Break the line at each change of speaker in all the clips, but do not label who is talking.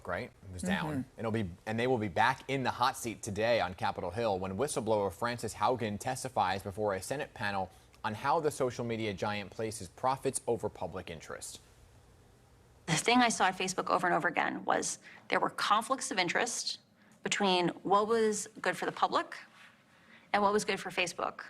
Facebook, right? It was down. And they will be back in the hot seat today on Capitol Hill when whistleblower Frances Haugen testifies before a Senate panel on how the social media giant places profits over public interest.
The thing I saw at Facebook over and over again was there were conflicts of interest between what was good for the public and what was good for Facebook.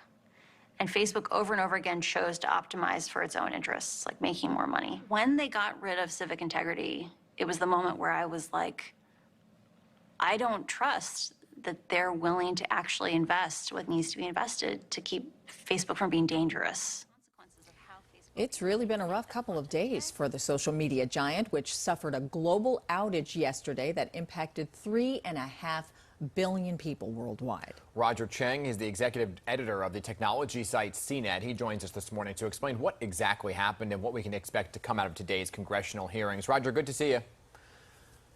And Facebook over and over again chose to optimize for its own interests, like making more money. When they got rid of civic integrity, it was the moment where I was like, I don't trust that they're willing to actually invest what needs to be invested to keep Facebook from being dangerous.
It's really been a rough couple of days for the social media giant, which suffered a global outage yesterday that impacted 3.5 billion people worldwide.
Roger Cheng is the executive editor of the technology site CNET. He joins us this morning to explain what exactly happened and what we can expect to come out of today's congressional hearings. Roger, good to see you.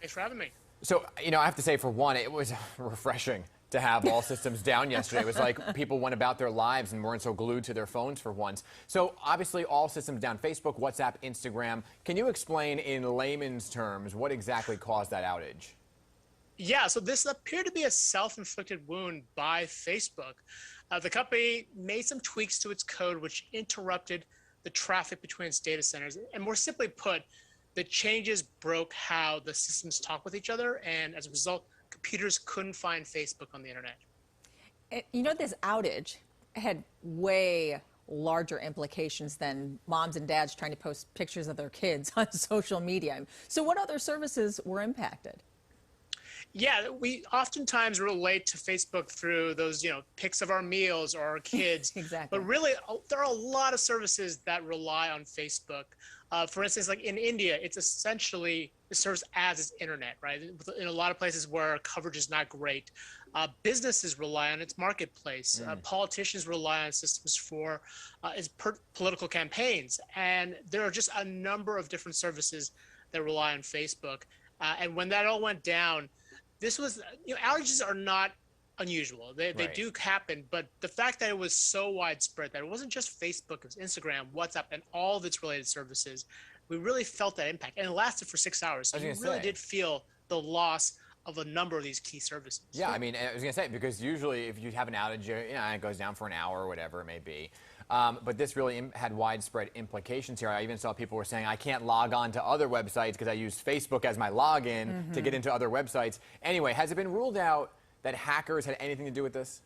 Thanks for having me.
So, I have to say, for one, it was refreshing to have all systems down yesterday. It was like people went about their lives and weren't so glued to their phones for once. So, obviously, all systems down: Facebook, WhatsApp, Instagram. Can you explain in layman's terms what exactly caused that outage?
Yeah, so this appeared to be a self-inflicted wound by Facebook. The company made some tweaks to its code which interrupted the traffic between its data centers. And more simply put, the changes broke how the systems talk with each other, and as a result, computers couldn't find Facebook on the internet.
This outage had way larger implications than moms and dads trying to post pictures of their kids on social media. So what other services were impacted?
Yeah, we oftentimes relate to Facebook through those, pics of our meals or our kids.
Exactly.
But really, there are a lot of services that rely on Facebook. For instance, like in India, it serves as its internet, right? In a lot of places where coverage is not great, businesses rely on its marketplace. Politicians rely on systems for its political campaigns. And there are just a number of different services that rely on Facebook. And when that all went down, this was, outages are not unusual. They do happen, but the fact that it was so widespread, that it wasn't just Facebook, it was Instagram, WhatsApp, and all of its related services, we really felt that impact. And it lasted for 6 hours. So you really did feel the loss of a number of these key services.
Yeah, I was going to say, because usually if you have an outage, it goes down for an hour or whatever it may be. But this really had widespread implications here. I even saw people were saying, I can't log on to other websites because I use Facebook as my login to get into other websites. Anyway, has it been ruled out that hackers had anything to do with this?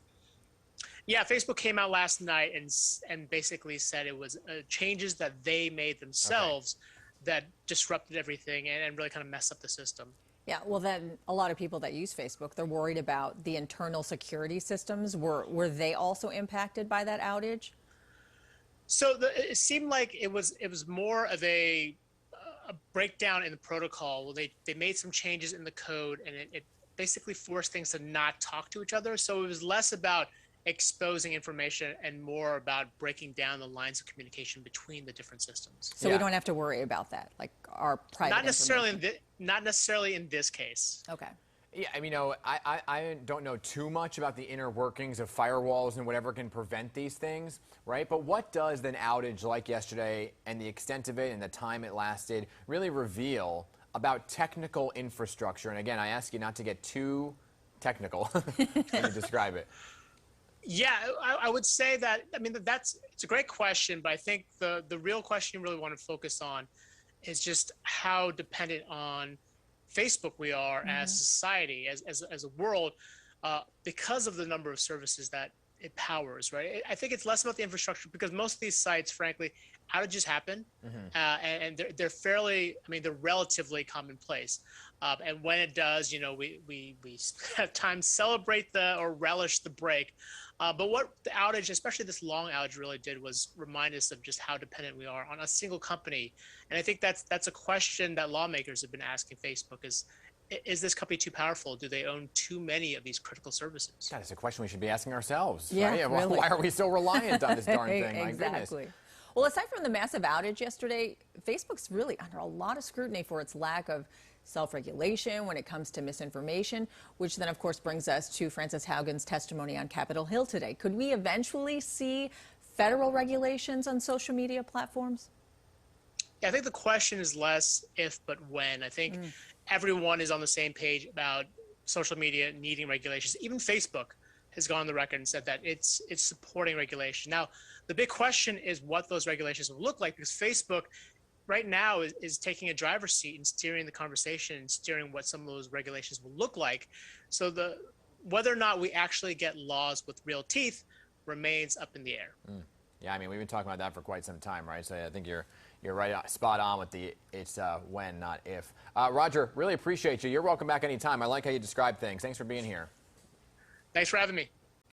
Yeah, Facebook came out last night and basically said it was changes that they made themselves that disrupted everything and really kind of messed up the system.
Yeah, well, then a lot of people that use Facebook, they're worried about the internal security systems. Were they also impacted by that outage?
So it seemed like it was more of a breakdown in the protocol. Well, they made some changes in the code, and it basically forced things to not talk to each other. So it was less about exposing information and more about breaking down the lines of communication between the different systems.
So we don't have to worry about that, like our private information.
Not necessarily in this case.
Okay.
Yeah, I don't know too much about the inner workings of firewalls and whatever can prevent these things, right? But what does an outage like yesterday and the extent of it and the time it lasted really reveal about technical infrastructure? And again, I ask you not to get too technical when you describe it.
Yeah, I would say that, it's a great question, but I think the real question you really want to focus on is just how dependent on Facebook we are as society, as a world, because of the number of services that it powers, right? I think it's less about the infrastructure, because most of these sites, frankly, outages happen, and they're fairly, they're relatively commonplace. And when it does, we at times celebrate or relish the break. But what the outage, especially this long outage, really did was remind us of just how dependent we are on a single company. And I think that's a question that lawmakers have been asking Facebook: is this company too powerful? Do they own too many of these critical services?
God, it's a question we should be asking ourselves.
Yeah,
right?
really.
Why are we so reliant on this darn thing? My
Exactly.
goodness.
Well, aside from the massive outage yesterday, Facebook's really under a lot of scrutiny for its lack of self-regulation when it comes to misinformation, which then, of course, brings us to Frances Haugen's testimony on Capitol Hill today. Could we eventually see federal regulations on social media platforms?
Yeah, I think the question is less if, but when. I think everyone is on the same page about social media needing regulations. Even Facebook has gone on the record and said that it's supporting regulation. Now, the big question is what those regulations will look like, because Facebook right now is taking a driver's seat and steering the conversation and steering what some of those regulations will look like. So whether or not we actually get laws with real teeth remains up in the air.
Yeah, I mean, we've been talking about that for quite some time, right? So I think you're right, spot on with it's when, not if. Roger, really appreciate you. You're welcome back anytime. I like how you describe things. Thanks for being here.
Thanks for having me.